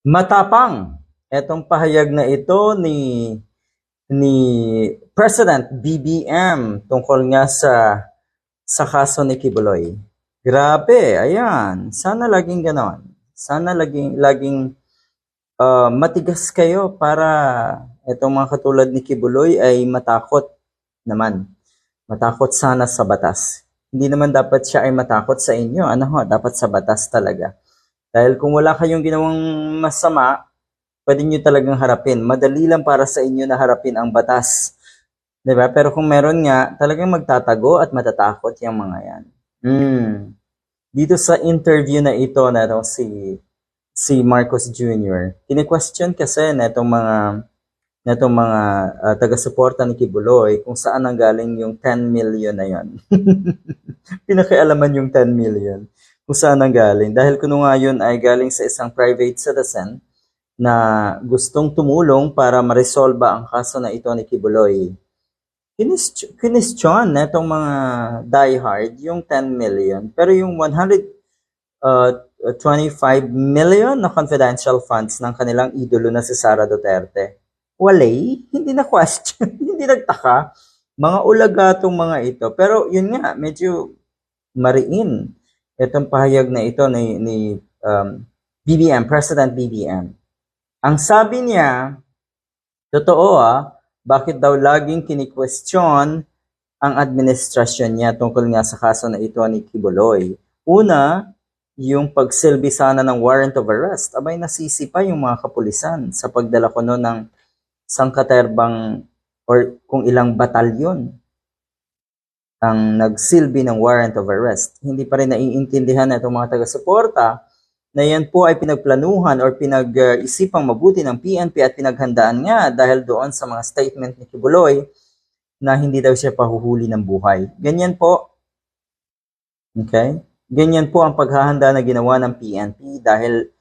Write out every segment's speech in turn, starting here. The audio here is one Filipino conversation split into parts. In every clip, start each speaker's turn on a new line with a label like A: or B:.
A: Matapang etong pahayag na ito ni President BBM tungkol nga sa kaso ni Kibuloy. Grabe, ayan. Sana laging ganon. Sana laging matigas kayo para itong mga katulad ni Kibuloy ay matakot naman. Matakot sana sa batas. Hindi naman dapat siya ay matakot sa inyo. Ano ho, dapat sa batas talaga. Dahil kung wala kayong ginawang masama, pwede nyo talagang harapin. Madali lang para sa inyo na harapin ang batas. Diba? Pero kung meron nga, talagang magtatago at matatakot yung mga yan. Dito sa interview na ito na si Marcos Jr., kini-question kasi na itong mga taga-suporta ni Kibuloy kung saan ang galing yung 10 million na yan. Pinakialaman yung 10 million kung saan ang galing. Dahil kuno nga yun ay galing sa isang private citizen na gustong tumulong para ma-resolve ang kaso na ito ni Kibuloy. Kinestyon na itong mga diehard yung 10 million. Pero yung 125 million na confidential funds ng kanilang idolo na si Sara Duterte, walay, hindi na question, hindi nagtaka. Mga ulaga itong mga ito. Pero yun nga, medyo mariin itong pahayag na ito ni BBM, President BBM. Ang sabi niya, totoo bakit daw laging kini-question ang administrasyon niya tungkol nga sa kaso na ito ni Kibuloy. Una, yung pagsilbi sana ng warrant of arrest. Abay, nasisipa yung mga kapulisan sa pagdala ko no ng sangkaterbang or kung ilang batalyon ang nagsilbi ng warrant of arrest. Hindi pa rin naiintindihan na itong mga taga-suporta na yan po ay pinagplanuhan or pinag-isipang mabuti ng PNP at pinaghandaan nga dahil doon sa mga statement ni Kibuloy na hindi daw siya pahuhuli ng buhay. Ganyan po. Okay? Ganyan po ang paghahanda na ginawa ng PNP dahil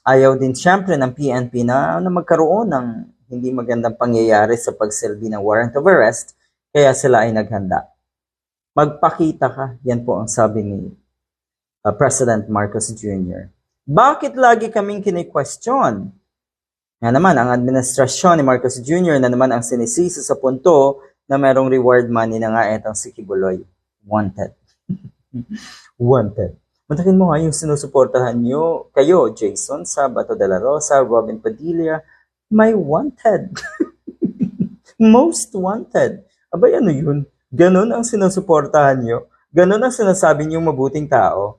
A: ayaw din siyempre ng PNP na magkaroon ng hindi magandang pangyayari sa pagsilbi ng warrant of arrest, kaya sila ay naghanda. Magpakita ka, yan po ang sabi ni President Marcos Jr. Bakit lagi kaming kini-question? Nga naman, ang administrasyon ni Marcos Jr. na naman ang sinisisi sa punto na merong reward money na nga etong si Kibuloy. Wanted. Wanted. Matakin mo nga yung sinusuportahan nyo, kayo, Jason, Sabato de la Rosa, Robin Padilla, may wanted. Most wanted. Abay, ano yun? Ganon ang sinusuportahan nyo? Ganon ang sinasabi nyo mabuting tao?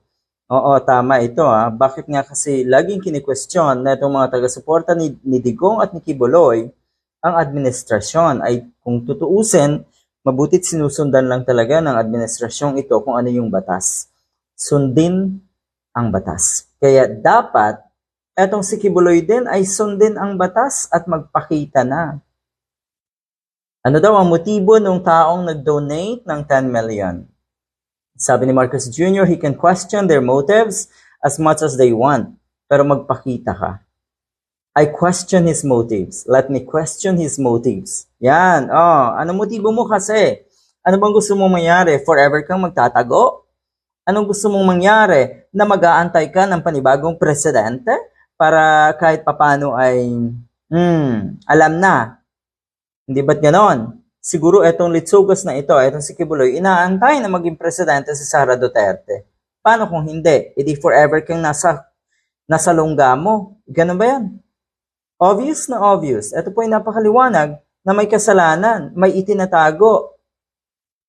A: Oo, tama ito Bakit nga kasi laging kini-question na itong mga taga-suporta ni Digong at ni Kibuloy, ang administrasyon ay kung tutuusin, mabutit sinusundan lang talaga ng administrasyong ito kung ano yung batas. Sundin ang batas. Kaya dapat, etong si Kibuloy din ay sundin ang batas at magpakita na. Ano daw ang motibo ng taong nag-donate ng 10 million? Sabi ni Marcos Jr., he can question their motives as much as they want, pero magpakita ka. I question his motives. Let me question his motives. Yan, ano motibo mo kasi? Ano bang gusto mong mangyari? Forever kang magtatago? Anong gusto mong mangyari? Na mag-aantay ka ng panibagong presidente? Para kahit papano ay, alam na. Hindi ba't ganon? Siguro etong litsugas na ito, etong si Kibuloy, inaantay na maging presidente si Sara Duterte. Paano kung hindi? Hindi forever kang nasa lungga mo. Ganun ba yan? Obvious na obvious. Ito po ay napakaliwanag na may kasalanan, may itinatago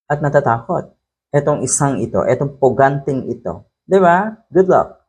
A: at natatakot. Etong isang ito, etong puganting ito. Diba? Good luck.